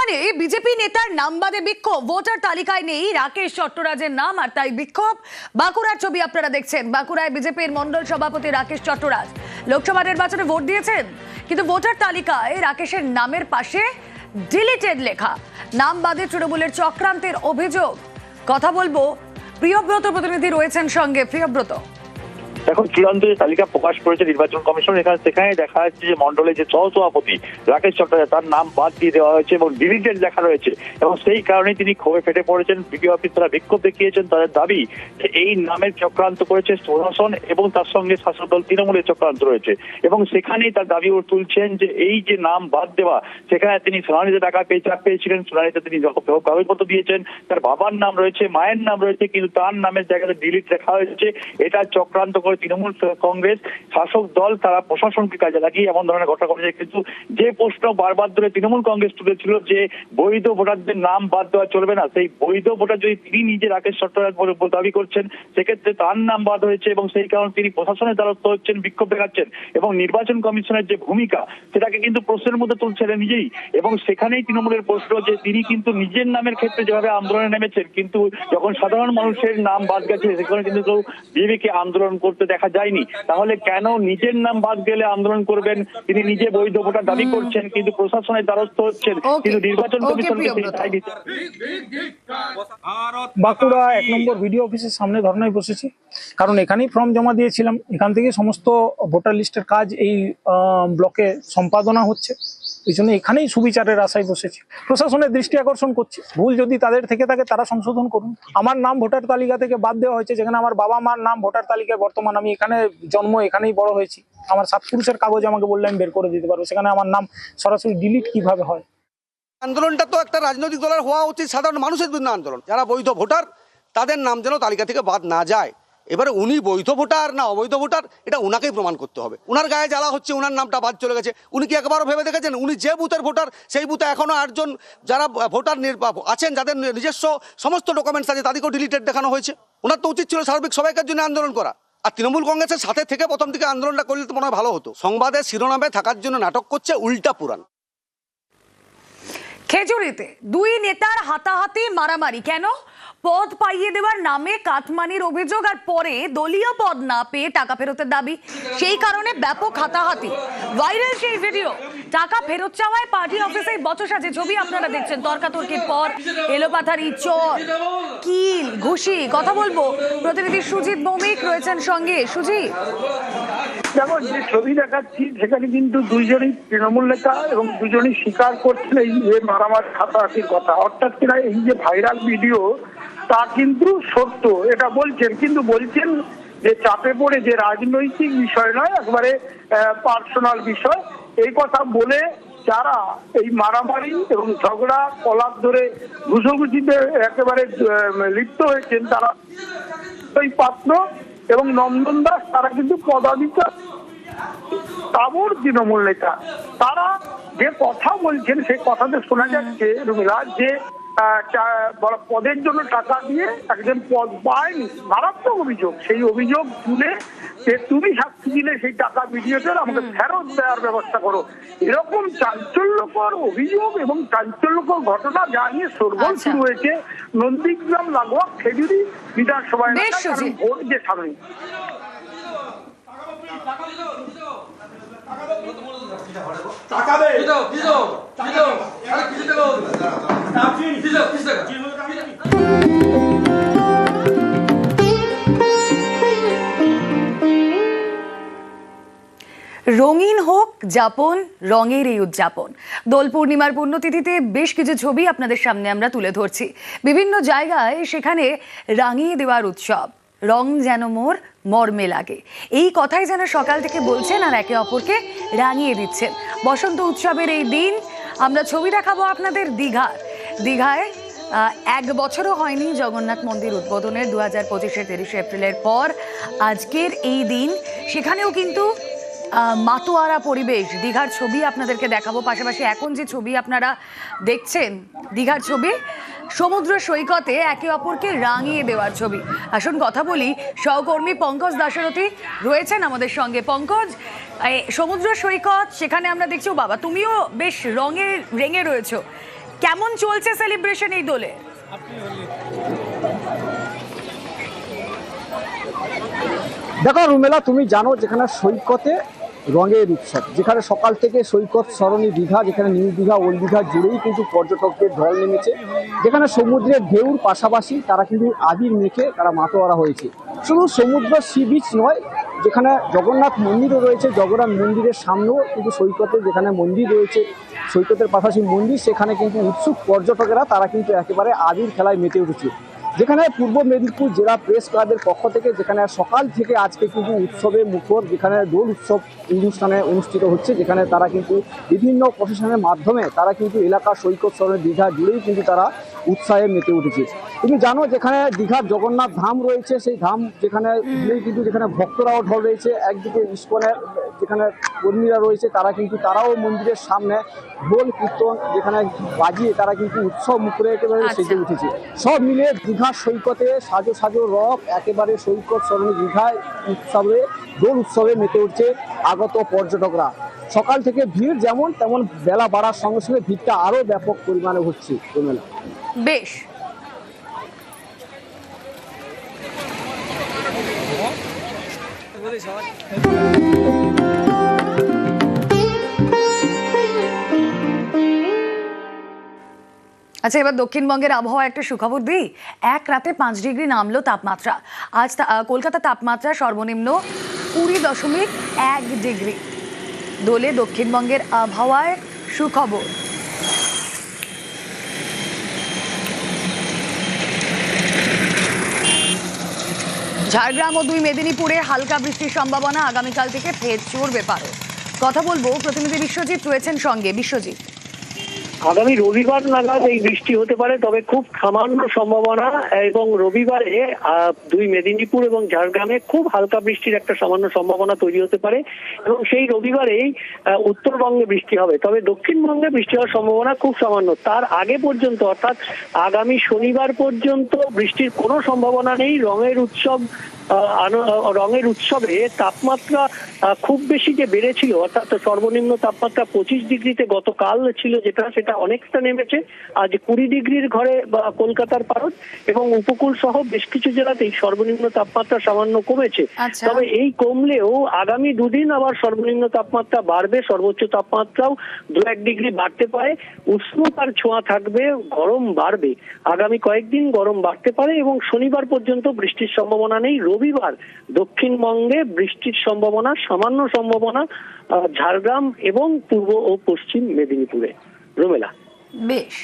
সেখানে বিজেপি নেতার নাম বাদে বিক্ষোভ, ভোটার তালিকায় নেই রাকেশ চট্টরাজের নাম, আর তাই বিক্ষোভ। বাঁকুড়ার ছবি আপনারা দেখছেন। বাঁকুড়ায় বিজেপির মন্ডল সভাপতি রাকেশ চট্টরাজ লোকসভা নির্বাচনে ভোট দিয়েছেন, কিন্তু ভোটার তালিকায় রাকেশের নামের পাশে ডিলিটেড লেখা। নাম বাদে তৃণমূলের চক্রান্তের অভিযোগ। কথা বলবো, প্রিয়ব্রত প্রতিনিধি রয়েছেন সঙ্গে। প্রিয়ব্রত, এখন চূড়ান্ত যে তালিকা প্রকাশ করেছে নির্বাচন কমিশন, সেখানে দেখা যাচ্ছে যে মন্ডলের যে সহসভাপতি রাকেশ চট্টরাজ তার নাম বাদ দিয়ে দেওয়া হয়েছে এবং ডিলিটেড লেখা রয়েছে, এবং সেই কারণেই তিনি ক্ষোভে ফেটে পড়েছেন। বিডিও অফিস তারা বিক্ষোভ দেখিয়েছেন। তাদের দাবি যে এই নামের চক্রান্ত করেছে প্রশাসন এবং তার সঙ্গে শাসক দল তৃণমূলের চক্রান্ত রয়েছে, এবং সেখানেই তার দাবি তুলছেন যে এই যে নাম বাদ দেওয়া, সেখানে তিনি শুনানিতে টাকা পেয়েছিলেন, শুনানিতে তিনি কাগজপত্র দিয়েছেন, তার বাবার নাম রয়েছে, মায়ের নাম রয়েছে, কিন্তু তার নামের জায়গাতে ডিলিট লেখা হয়েছে। এটা চক্রান্ত করে তৃণমূল কংগ্রেস শাসক দল তারা প্রশাসনকে কাজে লাগিয়ে এমন ধরনের ঘটনা ঘটেছে। কিন্তু যে প্রশ্ন বারবার ধরে তৃণমূল কংগ্রেস তুলেছিল যে বৈধ ভোটারদের নাম বাদ দেওয়া চলবে না, সেই বৈধ ভোটার যদি তিনি নিজে রাকেশ চট্টরাজ বলে দাবি করছেন, সেক্ষেত্রে তার নাম বাদ হয়েছে এবং সেই কারণে তিনি প্রশাসনের দ্বারস্থ হচ্ছেন, বিক্ষোভ দেখাচ্ছেন, এবং নির্বাচন কমিশনের যে ভূমিকা সেটাকে কিন্তু প্রশ্নের মধ্যে তুলছেন নিজেই। এবং সেখানেই তৃণমূলের প্রশ্ন যে তিনি কিন্তু নিজের নামের ক্ষেত্রে যেভাবে আন্দোলনে নেমেছেন, কিন্তু যখন সাধারণ মানুষের নাম বাদ গেছে সেখানে কিন্তু কেউ বিজেপিকে আন্দোলন করতে দেখা যায়নি। তাহলে কেন নিজের নাম বাদ গেলে আন্দোলন করবেন? তিনি নিজে বৈধ ভোটার দাবি করছেন, কিন্তু প্রশাসনের দ্বারস্থ হচ্ছেন, কিন্তু নির্বাচন কমিশনকে দায় দিতে। বাঁকুড়া 1 নম্বর ভিডিও অফিসের সামনে ধর্নায় বসেছি, কারণ এখানেই ফর্ম জমা দিয়েছিলাম। এখান থেকে সমস্ত ভোটার লিস্টের কাজ এই ব্লকে সম্পাদনা হচ্ছে, এই জন্য এখানেই সুবিচারের আশায় বসেছি। প্রশাসনের দৃষ্টি আকর্ষণ করছি, ভুল যদি তাদের থেকে থাকে তারা সংশোধন করুন। আমার নাম ভোটার তালিকা থেকে বাদ দেওয়া হয়েছে, যেখানে আমার বাবা মার নাম ভোটার তালিকায় বর্তমান। আমি এখানে জন্ম, এখানেই বড় হয়েছি। আমার 7 পুরুষের কাগজ আমাকে বললে আমি বের করে দিতে পারবো, সেখানে আমার নাম সরাসরি ডিলিট কিভাবে হয়? আন্দোলনটা তো একটা রাজনৈতিক দলের হওয়া উচিত, সাধারণ মানুষের বিরুদ্ধে আন্দোলন। যারা বৈধ ভোটার তাদের নাম যেন তালিকা থেকে বাদ না যায়। এবারে উনি বৈধ ভোটার না অবৈধ ভোটার, এটা উনাকেই প্রমাণ করতে হবে। উনার গায়ে জ্বালা হচ্ছে, উনার নামটা বাদ চলে গেছে। উনি কি একবারও ভেবে দেখেছেন উনি যে বুথের ভোটার, সেই বুথে এখনো 8 জন যারা ভোটার আছেন, যাদের নিজস্ব সমস্ত ডকুমেন্টস আছে, তাদেরকেও ডিলিটেড দেখানো হয়েছে? ওনার তো উচিত ছিল সার্বিক সবাইকার জন্য আন্দোলন করা। আর তৃণমূল কংগ্রেসের সাথে থেকে প্রথম দিকে আন্দোলনটা করলে তো মনে হয় ভালো হতো। সংবাদের শিরোনামে থাকার জন্য নাটক করছে উল্টা পুরাণ। খেজুরিতে 2 নেতার হাতাহাতি মারামারি। কেন? পদ পাইয়ে দেওয়ার নামে কাটমানির অভিযোগ, আর পরে দলীয় পদ না পেয়ে টাকা ফেরতের দাবি। সেই কারণে ব্যাপক হাতাহাতি। ভাইরাল সেই ভিডিও। টাকা ফেরত চাওয়ায় পার্টি অফিসে বচসা, যে ছবি আপনারা দেখছেন। তর্কাতর্কির পর এলোপাথারি, চর, কিল, ঘুষি। কথা বলবো, প্রতিনিধি সুজিত ভৌমিক রয়েছেন সঙ্গে। সুজিত, যেমন যে ছবি দেখাচ্ছি সেখানে কিন্তু দুইজনই তৃণমূল নেতা এবং দুজনই স্বীকার করছেন এই যে মারামারি হাতাহাতির কথা। অর্থাৎ কিনা এই যে ভাইরাল ভিডিও তা কিন্তু সত্য, এটা বলছেন, কিন্তু বলছেন যে চাপে পড়ে, যে রাজনৈতিক বিষয় নয়, একবারে পার্সোনাল বিষয়। এই কথা বলে যারা এই মারামারি এবং ঝগড়া কলাপ ধরে ঘুষোঘুষিতে একেবারে লিপ্ত হয়েছেন, তারা ওই পাত্র এবং নন্দন দাস, তারা কিন্তু পদাধিকার তাবর তৃণমূল নেতা। তারা যে কথা বলছেন সেই কথাতে শোনা যাচ্ছে রুমিলা, যে পদের জন্য টাকা দিয়ে একজন পদ পায়নি, মারাত্মক অভিযোগ। সেই অভিযোগ তুলে যে তুমি সাক্ষী দিলে সেই টাকা ভিডিওতে আমাকে ফেরত দেওয়ার ব্যবস্থা করো, এরকম চাঞ্চল্যকর অভিযোগ এবং চাঞ্চল্যকর ঘটনা জানিয়ে শোরগোল শুরু হয়েছে নন্দীগ্রাম লাগোয়া খেজুরি বিধানসভা এলাকায়, ভোট যে সামনে। রঙিন হোক যাপন, রঙের এই উদযাপন। দোল পূর্ণিমার পুণ্যতিথিতে বেশ কিছু ছবি আপনাদের সামনে আমরা তুলে ধরছি। বিভিন্ন জায়গায় সেখানে রাঙিয়ে দেওয়ার উৎসব। রং যেন মোর মর্মে লাগে, এই কথাই যেন সকাল থেকে বলছেন আর একে অপরকে রাঙিয়ে দিচ্ছেন। বসন্ত উৎসবের এই দিন আমরা ছবি দেখাবো আপনাদের দীঘায় 1 বছরও হয়নি জগন্নাথ মন্দির উদ্বোধনের। 2025-এর 23শে এপ্রিলের পর আজকের এই দিন, সেখানেও কিন্তু মাতোয়ারা পরিবেশ। দীঘার ছবি আপনাদেরকে দেখাবো, পাশাপাশি এখন যে ছবি আপনারা দেখছেন দীঘার ছবি, সমুদ্র সৈকতে একে অপরকে রাঙিয়ে দেওয়ার ছবি। আসুন কথা বলি, সহকর্মী পঙ্কজ দাশরথী রয়েছেন আমাদের সঙ্গে। পঙ্কজ, সমুদ্র সৈকত, সেখানে আমরা দেখছি, ও বাবা তুমিও বেশ রেঙে রয়েছো, কেমন চলছে সেলিব্রেশন এই দোলে? দেখো রুমেলা, তুমি জানো যেখানে সৈকতে রঙের উৎসব, যেখানে সকাল থেকে সৈকত সরণি দীঘা, যেখানে নিউ দীঘা ওল্ড দীঘা জুড়েই কিন্তু পর্যটকদের ঢল নেমেছে, যেখানে সমুদ্রের ঢেউর পাশাপাশি তারা কিন্তু আবির মেখে তারা মাতোয়ারা হয়েছে। শুধু সমুদ্র সি বিচ নয়, যেখানে জগন্নাথ মন্দিরও রয়েছে, জগন্নাথ মন্দিরের সামনেও কিন্তু সৈকতে যেখানে মন্দির রয়েছে, সৈকতের পাশাপাশি মন্দির, সেখানে কিন্তু উৎসুক পর্যটকেরা তারা কিন্তু একেবারে আবির খেলায় মেতে উঠেছে। যেখানে পূর্ব মেদিনীপুর জেলা প্রেস ক্লাবের পক্ষ থেকে যেখানে সকাল থেকে আজকে কিন্তু উৎসবে মুখর, যেখানে দোল উৎসব অনুষ্ঠানে অনুষ্ঠিত হচ্ছে, যেখানে তারা কিন্তু বিভিন্ন প্রশাসনের মাধ্যমে তারা কিন্তু এলাকা সৈকত সরণি দীঘা জুড়েই কিন্তু তারা উৎসাহে মেতে উঠেছে। তুমি জানো যেখানে দীঘার জগন্নাথ ধাম রয়েছে, সেই ধাম যেখানে কিন্তু যেখানে ভক্তরাও ঢল রয়েছে, একদিকে ইস্কনের যেখানে কর্মীরা রয়েছে তারা কিন্তু তারাও মন্দিরের সামনে ঢোল কীর্তন যেখানে বাজিয়ে তারা কিন্তু উৎসব মুখরে একেবারে সেজে উঠেছে। সব মিলে দীঘা সৈকতে সাজো সাজো রব একেবারে সৈকত সরণি দীঘায় উৎসবে দোল উৎসবে মেতে উঠছে আগত পর্যটকরা। সকাল থেকে ভিড় যেমন তেমন বেলা বাড়ার সঙ্গে সঙ্গে ভিড়টা আরো ব্যাপক পরিমাণে হচ্ছে। বেশ, আচ্ছা, এবার দক্ষিণবঙ্গের আবহাওয়া একটা সুখবর দিই। এক রাতে 5 ডিগ্রি নামলো তাপমাত্রা। আজ কলকাতা তাপমাত্রা সর্বনিম্ন 20.1 ডিগ্রি। দোলে দক্ষিণবঙ্গের আবহাওয়ায় সুখবর। ঝাড়গ্রাম ও 2 মেদিনীপুরে হালকা বৃষ্টির সম্ভাবনা, আগামীকাল থেকে ফের চড়বে পারদ। কথা বলবো, প্রতিনিধি বিশ্বজিৎ রয়েছেন সঙ্গে। বিশ্বজিৎ, আগামী রবিবার নাগাদ এই বৃষ্টি হতে পারে, তবে খুব সামান্য সম্ভাবনা, এবং রবিবারে 2 মেদিনীপুর এবং ঝাড়গ্রামে খুব হালকা বৃষ্টির একটা সামান্য সম্ভাবনা তৈরি হতে পারে, এবং সেই রবিবারেই উত্তরবঙ্গে বৃষ্টি হবে। তবে দক্ষিণবঙ্গে বৃষ্টি হওয়ার সম্ভাবনা খুব সামান্য। তার আগে পর্যন্ত অর্থাৎ আগামী শনিবার পর্যন্ত বৃষ্টির কোনো সম্ভাবনা নেই। রঙের উৎসবে তাপমাত্রা খুব বেশি যে বেড়েছিল, অর্থাৎ সর্বনিম্ন তাপমাত্রা 25 ডিগ্রিতে গতকাল ছিল, সেটা অনেকটা নেমেছে। আজ 20 ডিগ্রির ঘরে কলকাতার পারদ, এবং উপকূল সহ বেশ কিছু জেলাতেই সর্বনিম্ন তাপমাত্রা সামান্য কমেছে। তবে এই কমলেও আগামী 2 দিন আবার সর্বনিম্ন তাপমাত্রা বাড়বে, সর্বোচ্চ তাপমাত্রাও 2-1 ডিগ্রি বাড়তে পারে। উষ্ণতার ছোঁয়া থাকবে, গরম বাড়বে। আগামী কয়েকদিন গরম বাড়তে পারে, এবং শনিবার পর্যন্ত বৃষ্টির সম্ভাবনা নেই। রবিবার দক্ষিণবঙ্গে বৃষ্টির সম্ভাবনা, সামান্য সম্ভাবনা ঝাড়গ্রাম এবং পূর্ব ও পশ্চিম মেদিনীপুরে। রুমেলা, বেশ।